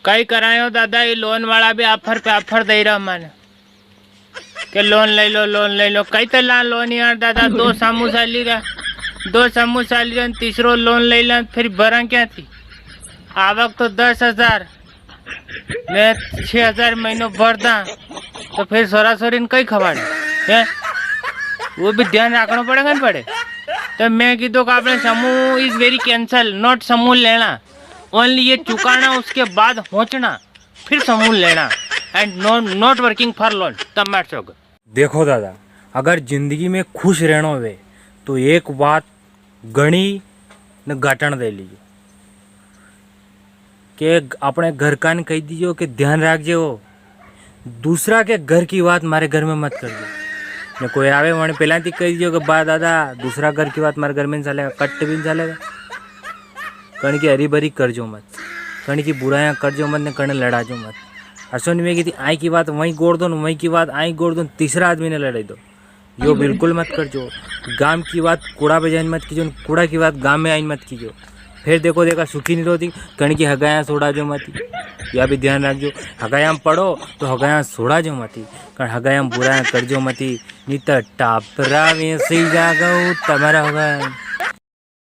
कई करायो दादा, ये लोन वाला भी ऑफर पे ऑफर दे रहा मैंने कि लोन ले लो। कई तला लोन यार दादा, दो समोसा ली रहा, तीसरो लोन ले ला, फिर भरा क्या थी। आवक तो 10,000, मैं 6,000 महीनों भरदा, तो फिर सोरा सोरी कई खवाड़े है, वो भी ध्यान रखना पड़ेगा ना पड़े। तो मैं कीधो कि आपने समूह इज वेरी कैंसल, नॉट समूह लेना, ओनली ये चुकाना, उसके बाद पहुंचना, फिर समूह लेना, and not working for loan. तब मैं चौक देखो दादा, अगर जिंदगी में खुश रहना हो तो एक बात गणी ने गाटन दे लीजिए कि अपने घर का ने कही दीजिए कि ध्यान रखिए, दूसरा के घर की बात मारे घर में मत करिए। ने कोई आवे मैंने पहला थी कही दीजिए कि बा दादा दूसरा घर की बात मारे घर में नहीं चलेगा, कट्ट भी नहीं चलेगा। कण की हरी भरी कर जो मत, कण की बुराइयाँ कर जो मत, ने कण लड़ा जो मत। अश्विन में की आई की बात वहीं गोड़ दो, वहीं की बात आई गोड़ दो, तीसरा आदमी ने लड़ाई दो, यो बिल्कुल मत कर जो। गाम की बात कूड़ा पे जाइन मत कीजिए, कूड़ा की बात गाम में आइन मत कीजिए। फिर देखो देखा सुखी नहीं रोती, कण की हगाया सोड़ा जो मती, या भी ध्यान रखो। हगायाम पढ़ो तो हगाया सोड़ा जो मती, कारण हगायाम बुराया कर जो मती, नहीं तो टापरा में सही जागो तमारा होगा।